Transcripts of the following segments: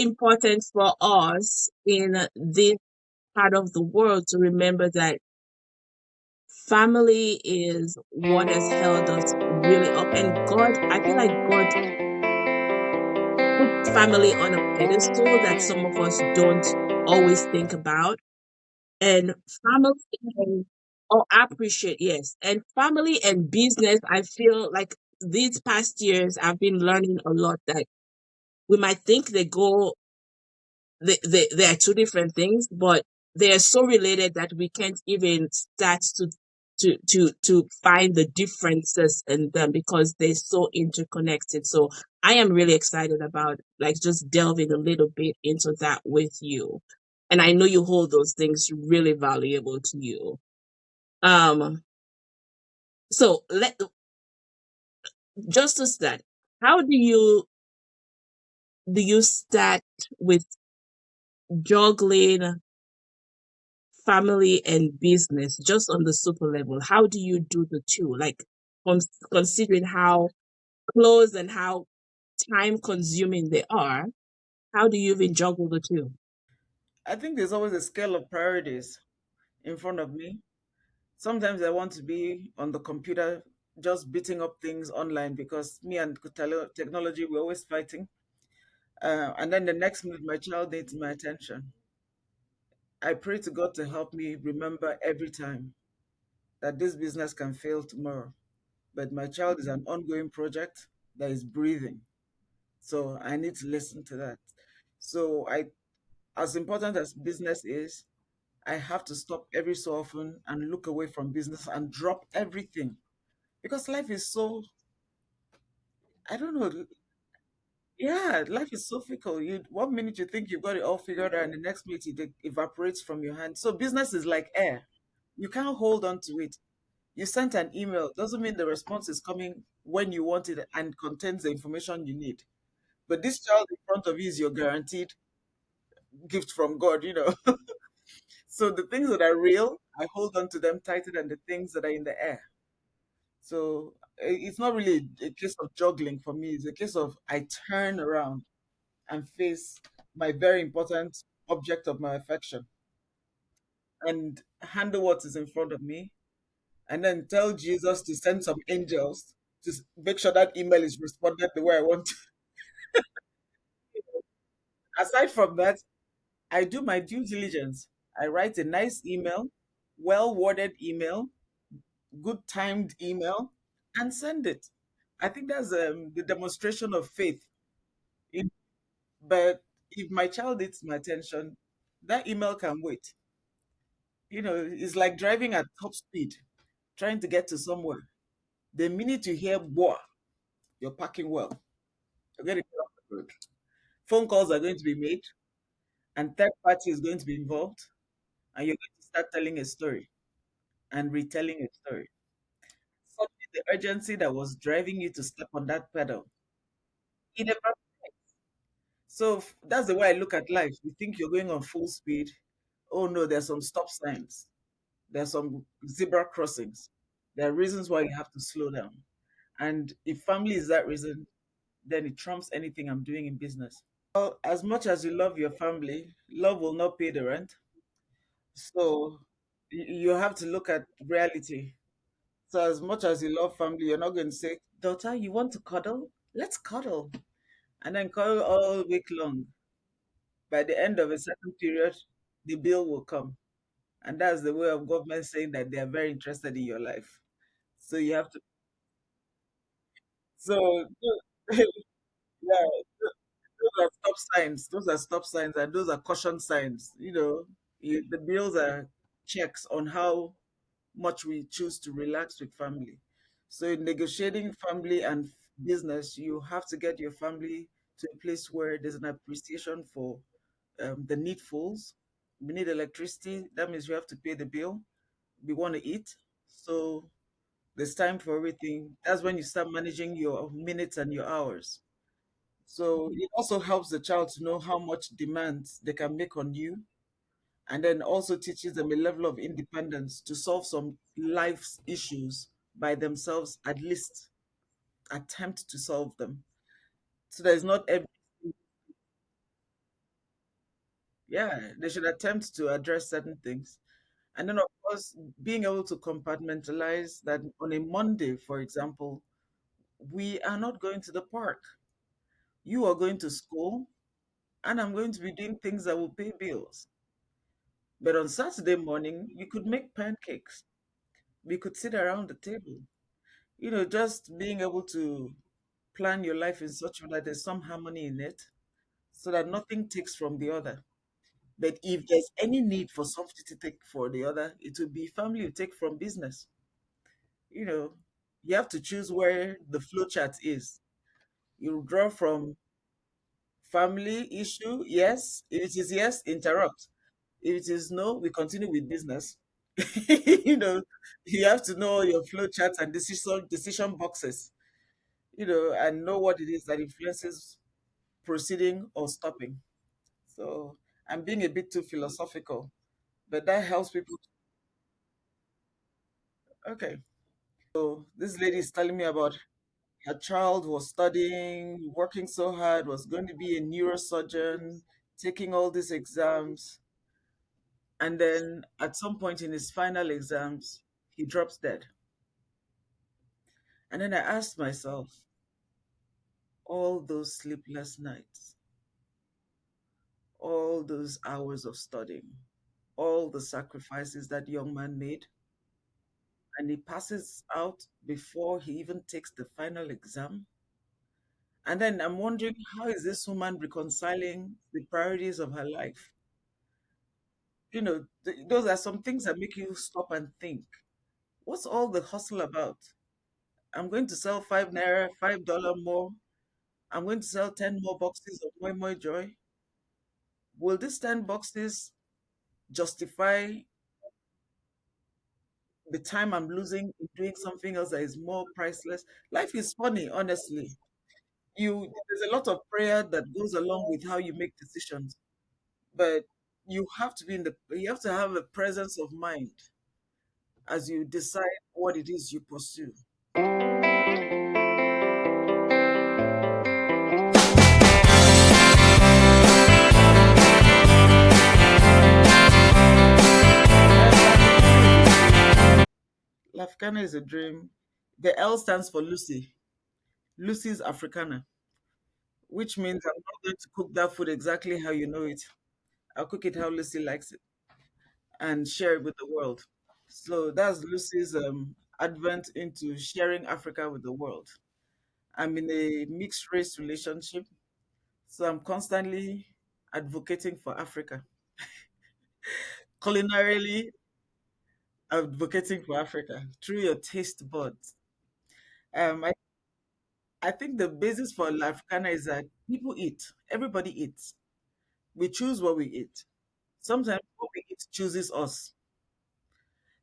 important for us in this part of the world to remember that family is what has held us really up. And God, I feel like God put family on a pedestal that some of us don't always think about. And family and oh, I appreciate, yes. And family and business, I feel like these past years I've been learning a lot that we might think they are two different things, but they are so related that we can't even start to find the differences in them because they're so interconnected. So I am really excited about like just delving a little bit into that with you. And I know you hold those things really valuable to you. Um, so let just to start, how do you start with juggling family and business just on the super level? How do you do the two? Like considering how close and how time consuming they are, how do you even juggle the two? I think there's always a scale of priorities in front of me. Sometimes I want to be on the computer just beating up things online because me and technology, we're always fighting. And then the next minute, my child needs my attention. I pray to God to help me remember every time that this business can fail tomorrow. But my child is an ongoing project that is breathing. So I need to listen to that. So as important as business is, I have to stop every so often and look away from business and drop everything because life is so, I don't know. Yeah, life is so fickle. You one minute you think you've got it all figured out, and the next minute it evaporates from your hand. So business is like air. You can't hold on to it. You sent an email, doesn't mean the response is coming when you want it and contains the information you need. But this child in front of you is your guaranteed gift from God. So the things that are real, I hold on to them tighter than the things that are in the air. So it's not really a case of juggling for me. It's a case of I turn around and face my very important object of my affection and handle what is in front of me and then tell Jesus to send some angels to make sure that email is responded the way I want. Aside from that, I do my due diligence. I write a nice email, well worded email, good timed email, and send it. I think that's the demonstration of faith. In, but if my child needs my attention, that email can wait. It's like driving at top speed, trying to get to somewhere. The minute you hear "boah," you're parking well. You're going to get off the road. Phone calls are going to be made, and third party is going to be involved, and you're going to start telling a story and retelling a story. Suddenly, the urgency that was driving you to step on that pedal, it never. So that's the way I look at life. You think you're going on full speed. Oh no, there's some stop signs. There's some zebra crossings. There are reasons why you have to slow down. And if family is that reason, then it trumps anything I'm doing in business. Well, as much as you love your family, love will not pay the rent. So you have to look at reality. So as much as you love family, you're not going to say, daughter, you want to cuddle? Let's cuddle. And then cuddle all week long. By the end of a certain period, the bill will come. And that's the way of government saying that they are very interested in your life. So you have to. So yeah, those are stop signs. Those are stop signs, and those are caution signs. The bills are checks on how much we choose to relax with family. So in negotiating family and business, you have to get your family to a place where there's an appreciation for the needfuls. We need electricity. That means we have to pay the bill. We want to eat. So there's time for everything. That's when you start managing your minutes and your hours. So it also helps the child to know how much demands they can make on you, and then also teaches them a level of independence to solve some life's issues by themselves, at least attempt to solve them. So there's not every Yeah, they should attempt to address certain things. And then, of course, being able to compartmentalize that on a Monday, for example, we are not going to the park. You are going to school, and I'm going to be doing things that will pay bills. But on Saturday morning, you could make pancakes. We could sit around the table. Just being able to plan your life in such a way that there's some harmony in it so that nothing takes from the other. But if there's any need for something to take for the other, it will be family you take from business. You know, you have to choose where the flow chart is. You draw from family issue, yes. If it is yes, interrupt. If it is no, we continue with business. you know, you have to know your flow charts and decision boxes, and know what it is that influences proceeding or stopping. So I'm being a bit too philosophical, but that helps people. Okay. So this lady is telling me about her child was studying, working so hard, was going to be a neurosurgeon, taking all these exams, and then at some point in his final exams, he drops dead. And then I asked myself, all those sleepless nights, all those hours of studying, all the sacrifices that young man made, and he passes out before he even takes the final exam. And then I'm wondering, how is this woman reconciling the priorities of her life? Those are some things that make you stop and think. What's all the hustle about? I'm going to sell 5 naira, $5 more. I'm going to sell 10 more boxes of Moi Moi Joy. Will these 10 boxes justify the time I'm losing in doing something else that is more priceless? Life is funny, honestly. There's a lot of prayer that goes along with how you make decisions, but you have to have a presence of mind as you decide what it is you pursue. Lafricana is a dream. Lafricana is a dream. The L stands for Lucy. Lucy's Africana, which means I'm not going to cook that food exactly how you know it. I'll cook it how Lucy likes it and share it with the world. So that's Lucy's advent into sharing Africa with the world. I'm in a mixed race relationship, so I'm constantly advocating for Africa. Culinarily, advocating for Africa through your taste buds. I think the basis for La Africana is that people eat. Everybody eats. We choose what we eat. Sometimes what we eat chooses us.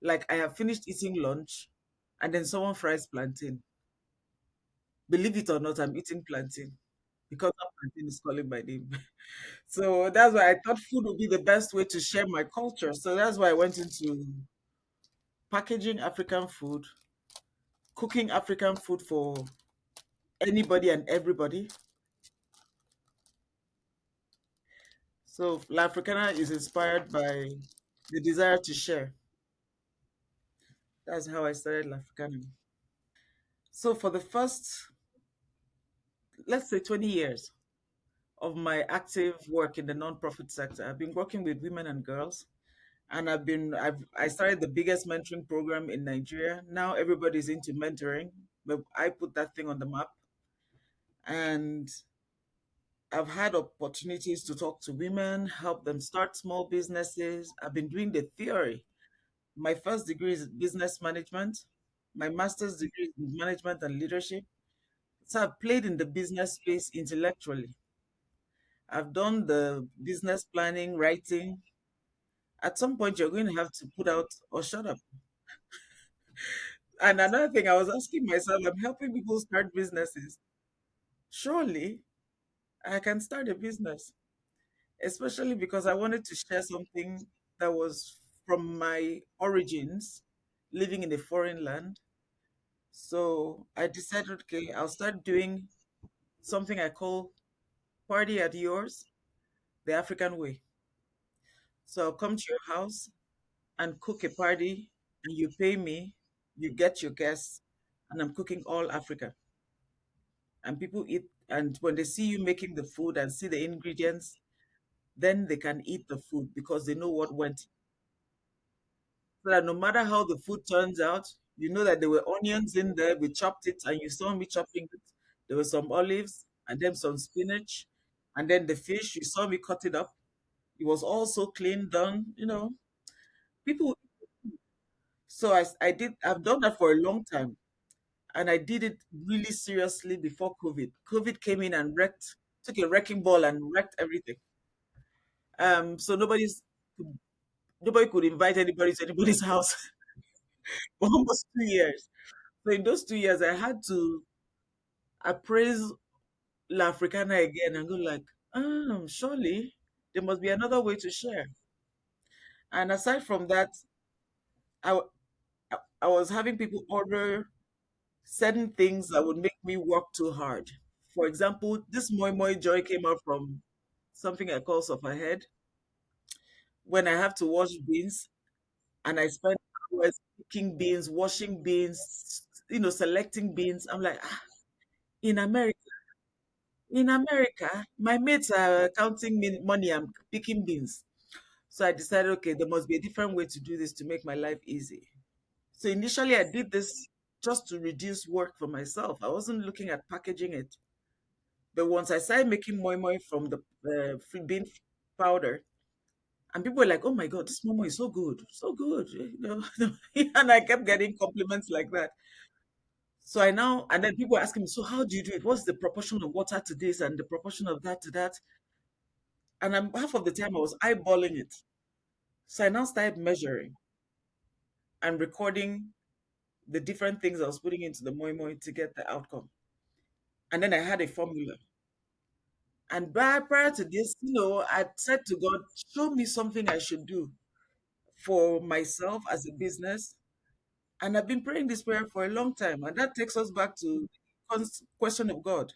Like I have finished eating lunch and then someone fries plantain. Believe it or not, I'm eating plantain because that plantain is calling my name. So that's why I thought food would be the best way to share my culture. So that's why I went into packaging African food, cooking African food for anybody and everybody. So La Africana is inspired by the desire to share. That's how I started La Africana. So for the first, let's say 20 years of my active work in the nonprofit sector, I've been working with women and girls. And I started the biggest mentoring program in Nigeria. Now everybody's into mentoring, but I put that thing on the map. And I've had opportunities to talk to women, help them start small businesses. I've been doing the theory. My first degree is business management. My master's degree is in management and leadership. So I've played in the business space intellectually. I've done the business planning, writing. At some point, you're going to have to put out or shut up. And another thing, I was asking myself, I'm helping people start businesses. Surely I can start a business, especially because I wanted to share something that was from my origins, living in a foreign land. So I decided, okay, I'll start doing something I call Party at Yours, the African way. So I'll come to your house and cook a party, and you pay me, you get your guests, and I'm cooking all Africa. And people eat, and when they see you making the food and see the ingredients, then they can eat the food because they know what went. So that no matter how the food turns out, you know that there were onions in there, we chopped it, and you saw me chopping it. There were some olives, and then some spinach, and then the fish, you saw me cut it up. It was all so clean done, people. So I've done that for a long time, and I did it really seriously before COVID. COVID came in and took a wrecking ball and wrecked everything. So nobody could invite anybody to anybody's house for almost 2 years. So in those 2 years, I had to appraise La Africana again and go like, surely there must be another way to share. And aside from that, I, w- I was having people order certain things that would make me work too hard. For example, this Moi Moi Joy came out from something I call Suffer Head. When I have to wash beans and I spend hours picking beans, washing beans, selecting beans, I'm like, in America, my mates are counting money, I'm picking beans. So I decided, okay, there must be a different way to do this to make my life easy. So initially, I did this just to reduce work for myself. I wasn't looking at packaging it. But once I started making moi moi from the free bean powder, and people were like, "Oh my God, this moi moi is so good," and I kept getting compliments like that. So and then people were asking me, "So how do you do it? What's the proportion of water to this and the proportion of that to that?" And half of the time I was eyeballing it. So I now started measuring and recording the different things I was putting into the moi moi to get the outcome. And then I had a formula. And prior to this, I said to God, show me something I should do for myself as a business. And I've been praying this prayer for a long time. And that takes us back to the question of God.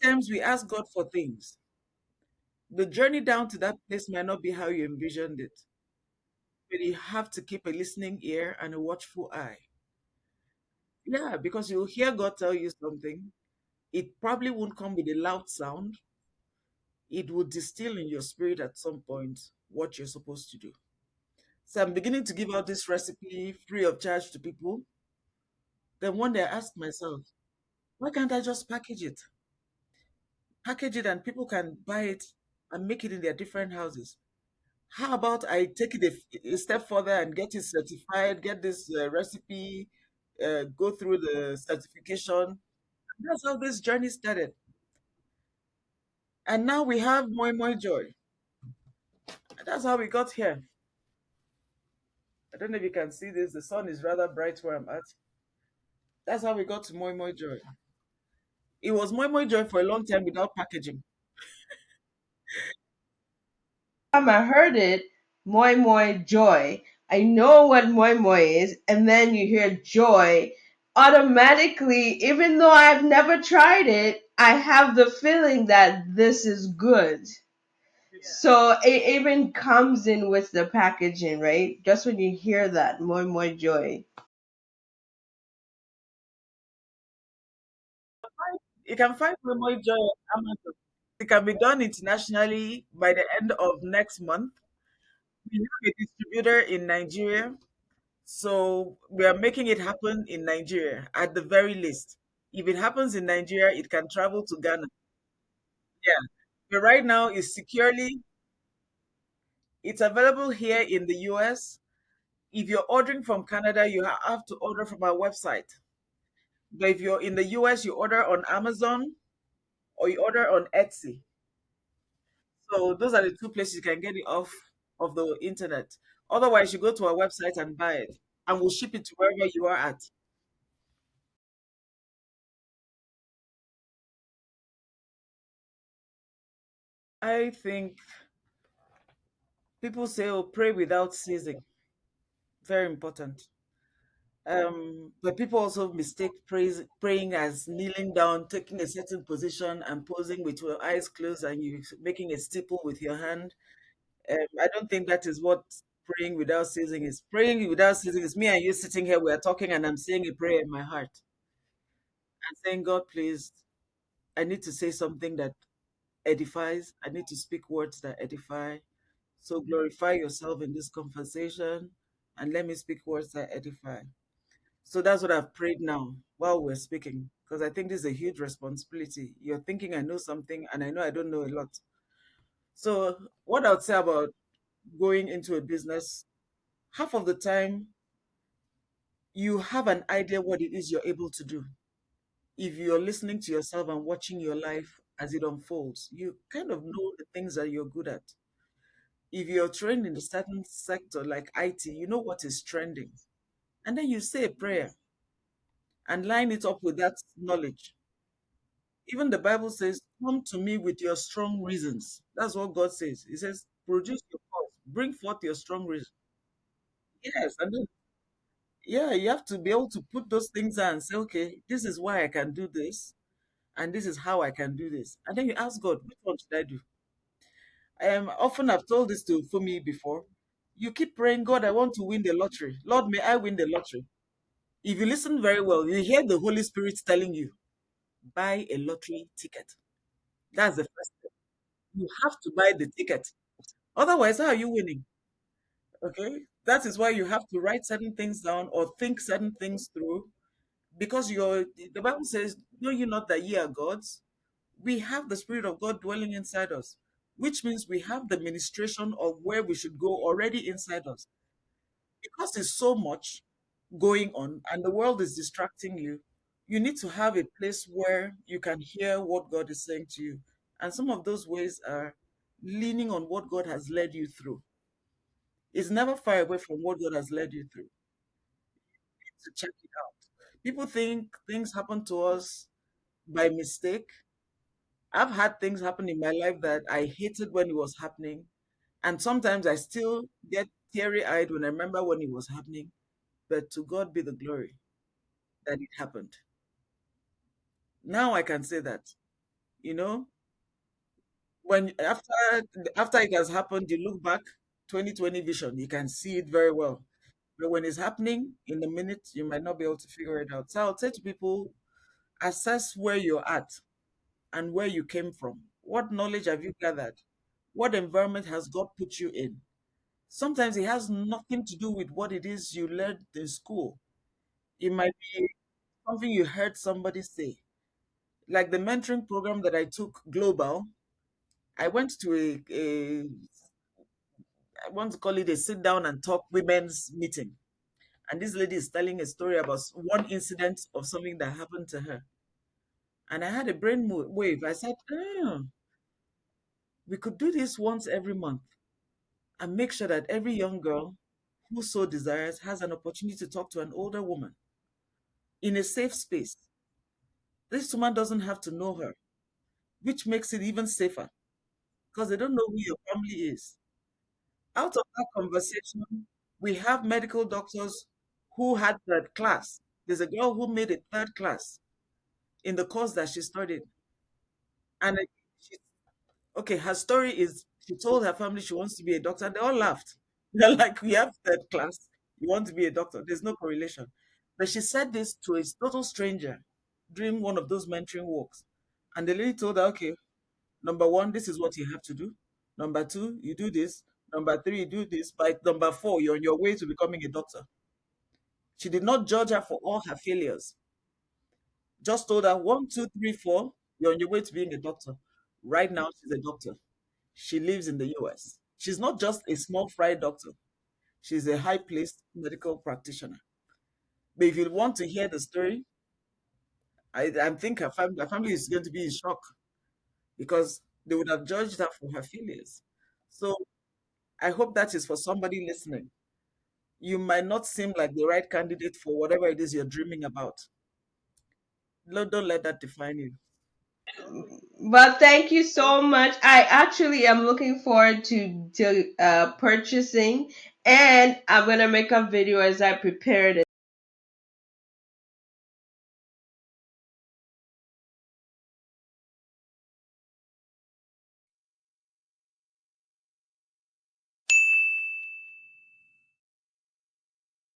Sometimes we ask God for things. The journey down to that place might not be how you envisioned it, but you have to keep a listening ear and a watchful eye. Yeah, because you'll hear God tell you something. It probably won't come with a loud sound. It will distill in your spirit at some point what you're supposed to do. So I'm beginning to give out this recipe free of charge to people. Then one day I asked myself, why can't I just package it? Package it and people can buy it and make it in their different houses. How about I take it a step further and get it certified, get this recipe, go through the certification. That's how this journey started. And now we have Moi Moi Joy. That's how we got here. I don't know if you can see this. The sun is rather bright where I'm at. That's how we got to Moi Moi Joy. It was Moi Moi Joy for a long time without packaging. Time I heard it, moi moi joy. I know what moi moi is, and then you hear joy. Automatically, even though I've never tried it, I have the feeling that this is good. So it even comes in with the packaging, right? Just when you hear that, moi moi joy. You can find Moi Moi Joy on Amazon. It can be done internationally by the end of next month. We have a distributor in Nigeria, so we are making it happen in Nigeria at the very least. If it happens in Nigeria, it can travel to Ghana. Yeah. But right now, it's available here in the US. If you're ordering from Canada, you have to order from our website. But if you're in the US, you order on Amazon or you order on Etsy. So those are the two places you can get it off of the internet. Otherwise, you go to our website and buy it, and we'll ship it to wherever you are at. I think people say, "Oh, pray without ceasing." Very important. But people also mistake praying as kneeling down, taking a certain position, and posing with your eyes closed, and you making a steeple with your hand. I don't think that is what praying without ceasing is. Praying without ceasing is me and you sitting here, we are talking, and I'm saying a prayer in my heart and saying, God, please, I need to say something that edifies. I need to speak words that edify. So glorify yourself in this conversation and let me speak words that edify. So that's what I've prayed now while we're speaking, because I think this is a huge responsibility. You're thinking I know something and I know I don't know a lot. So, what I would say about going into a business, half of the time you have an idea what it is you're able to do. If you're listening to yourself and watching your life as it unfolds, you kind of know the things that you're good at. If you're trained in a certain sector like IT, you know what is trending. And then you say a prayer and line it up with that knowledge. Even the Bible says, come to me with your strong reasons. That's what God says. He says, produce your cause, bring forth your strong reason. Yes, and then yeah, you have to be able to put those things down and say, okay, this is why I can do this, and this is how I can do this. And then you ask God, which one should I do? Often I've told this to Fumi before. You keep praying, God, I want to win the lottery. Lord, may I win the lottery. If you listen very well, you hear the Holy Spirit telling you, buy a lottery ticket. That's the first step. You have to buy the ticket. Otherwise, how are you winning? Okay. That is why you have to write certain things down or think certain things through, because the Bible says, know you not that ye are gods? We have the Spirit of God dwelling inside us, which means we have the ministration of where we should go already inside us. Because there's so much going on and the world is distracting you, you need to have a place where you can hear what God is saying to you. And some of those ways are leaning on what God has led you through. It's never far away from what God has led you through. To check it out. People think things happen to us by mistake. I've had things happen in my life that I hated when it was happening. And sometimes I still get teary eyed when I remember when it was happening. But to God be the glory that it happened. Now I can say that, you know, when after it has happened, you look back, 2020 vision, you can see it very well. But when it's happening in a minute, you might not be able to figure it out. So I'll say to people, assess where you're at and where you came from. What knowledge have you gathered? What environment has God put you in? Sometimes it has nothing to do with what it is you learned in school. It might be something you heard somebody say. Like the mentoring program that I took global, I went to I want to call it a sit down and talk women's meeting. And this lady is telling a story about one incident of something that happened to her. And I had a wave. I said, we could do this once every month and make sure that every young girl who so desires has an opportunity to talk to an older woman in a safe space. This woman doesn't have to know her, which makes it even safer because they don't know who your family is. Out of that conversation, we have medical doctors who had third class. There's a girl who made a third class in the course that she studied. And she, okay, her story is she told her family she wants to be a doctor. And they all laughed. They're like, we have third class. You want to be a doctor? There's no correlation. But she said this to a total stranger during one of those mentoring walks. And the lady told her, okay, number one, this is what you have to do. Number two, you do this. Number three, you do this. By number four, you're on your way to becoming a doctor. She did not judge her for all her failures. Just told her, one, two, three, four, you're on your way to being a doctor. Right now, she's a doctor. She lives in the US. She's not just a small fry doctor, she's a high placed medical practitioner. But if you want to hear the story, I think her family is going to be in shock because they would have judged her for her failures. So I hope that is for somebody listening. You might not seem like the right candidate for whatever it is you're dreaming about. Don't let that define you. But thank you so much. I actually am looking forward to purchasing, and I'm gonna make a video as I prepare it.